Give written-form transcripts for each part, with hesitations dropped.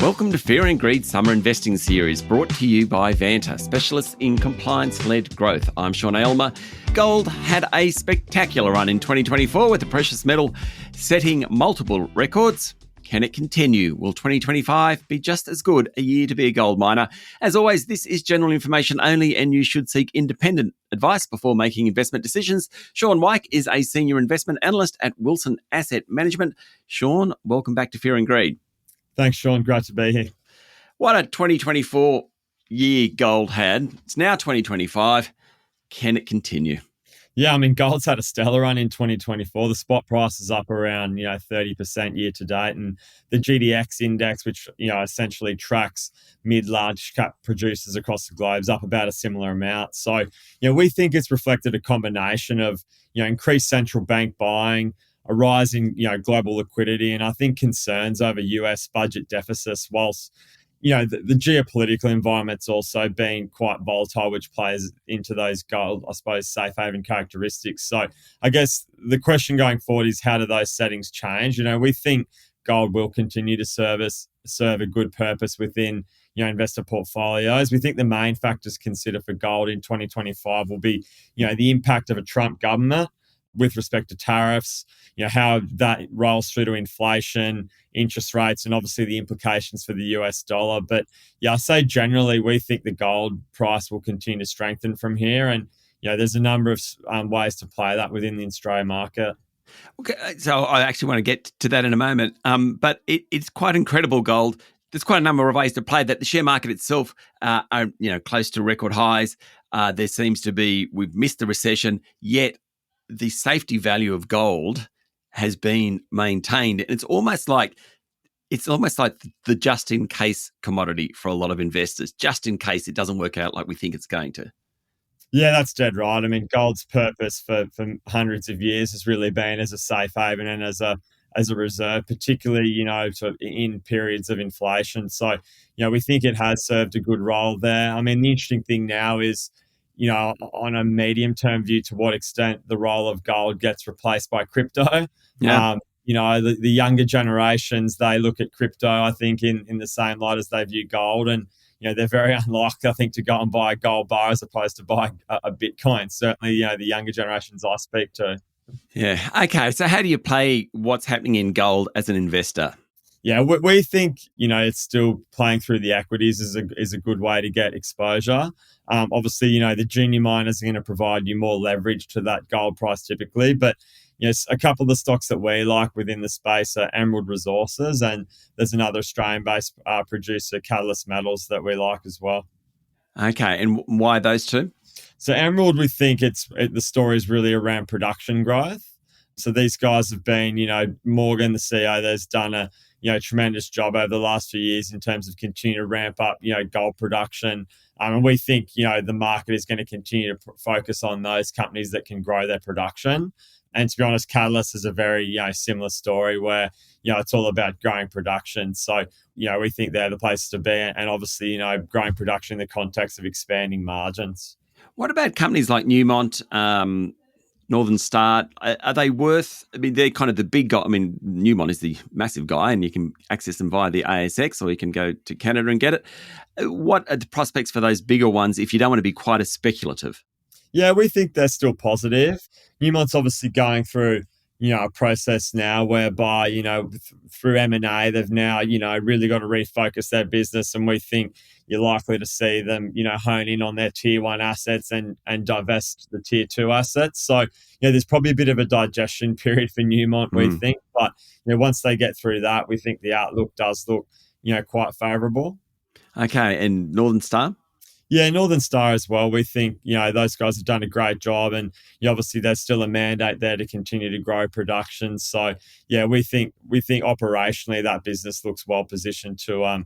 Welcome to Fear and Greed Summer Investing Series, brought to you by Vanta, specialists in compliance-led growth. I'm Sean Aylmer. Gold had a spectacular run in 2024 with the precious metal setting multiple records. Can it continue? Will 2025 be just as good a year to be a gold miner? As always, this is general information only, and you should seek independent advice before making investment decisions. Shaun Weick is a senior investment analyst at Wilson Asset Management. Shaun, welcome back to Fear and Greed. Thanks, Sean. Great to be here. What a 2024 year gold had. It's now 2025. Can it continue? Yeah, I mean, gold's had a stellar run in 2024. The spot price is up around, 30% year to date. And the GDX index, which, essentially tracks mid-large cap producers across the globe, is up about a similar amount. So, we think it's reflected a combination of, increased central bank buying, a rise in, global liquidity, and I think concerns over US budget deficits, whilst, the geopolitical environment's also been quite volatile, which plays into those gold, I suppose, safe haven characteristics. So I guess the question going forward is, how do those settings change? We think gold will continue to serve a good purpose within, investor portfolios. We think the main factors considered for gold in 2025 will be, the impact of a Trump government with respect to tariffs, how that rolls through to inflation, interest rates, and obviously the implications for the US dollar. But I say generally we think the gold price will continue to strengthen from here. And, there's a number of ways to play that within the Australian market. Okay, so I actually want to get to that in a moment. But it's quite incredible, gold. There's quite a number of ways to play that. The share market itself are, close to record highs. There seems to be, we've missed the recession, yet the safety value of gold has been maintained. It's almost like the just-in-case commodity for a lot of investors, just in case it doesn't work out like we think it's going to. Yeah, that's dead right. I mean, gold's purpose for hundreds of years has really been as a safe haven and as a reserve, particularly, sort of in periods of inflation. So, we think it has served a good role there. I mean, the interesting thing now is, on a medium-term view, to what extent the role of gold gets replaced by crypto. Yeah. The younger generations, they look at crypto, I think, in the same light as they view gold. And, they're very unlikely, I think, to go and buy a gold bar as opposed to buy a Bitcoin. Certainly, the younger generations I speak to. Yeah. Okay. So how do you play what's happening in gold as an investor? Yeah, we think, it's still playing through the equities is a good way to get exposure. Obviously, the junior miners are going to provide you more leverage to that gold price typically. But yes, a couple of the stocks that we like within the space are Emerald Resources, and there's another Australian-based producer, Catalyst Metals, that we like as well. Okay, and why those two? So Emerald, we think the story is really around production growth. So these guys have been, Morgan, the CEO, there's done a tremendous job over the last few years in terms of continuing to ramp up, gold production. And we think, the market is going to continue to focus on those companies that can grow their production. And to be honest, Catalyst is a very, similar story where, it's all about growing production. So, we think they're the places to be. And obviously, growing production in the context of expanding margins. What about companies like Newmont, Northern Star? Are they worth, they're kind of the big guy. Newmont is the massive guy and you can access them via the ASX, or you can go to Canada and get it. What are the prospects for those bigger ones if you don't want to be quite as speculative? Yeah, we think they're still positive. Newmont's obviously going through, a process now whereby, through M&A, they've now, really got to refocus their business. And we think you're likely to see them, hone in on their tier one assets and divest the tier two assets. So, there's probably a bit of a digestion period for Newmont, we think. But, once they get through that, we think the outlook does look, quite favourable. Okay. And Northern Star? Yeah, Northern Star as well. We think, those guys have done a great job, and obviously there's still a mandate there to continue to grow production. So, yeah, we think operationally that business looks well positioned to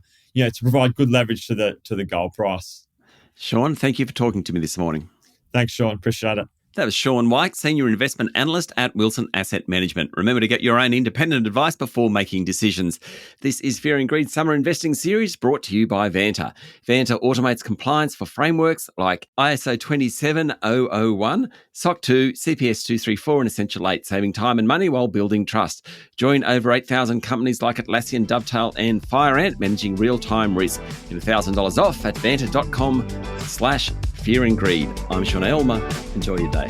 provide good leverage to the gold price. Shaun, thank you for talking to me this morning. Thanks, Sean. Appreciate it. That was Shaun Weick, Senior Investment Analyst at Wilson Asset Management. Remember to get your own independent advice before making decisions. This is Fear and Greed Summer Investing Series brought to you by Vanta. Vanta automates compliance for frameworks like ISO 27001, SOC 2, CPS 234 and Essential 8, saving time and money while building trust. Join over 8,000 companies like Atlassian, Dovetail and FireAnt managing real-time risk. Get $1,000 off at vanta.com/fear and greed. I'm Sean Aylmer. Enjoy your day.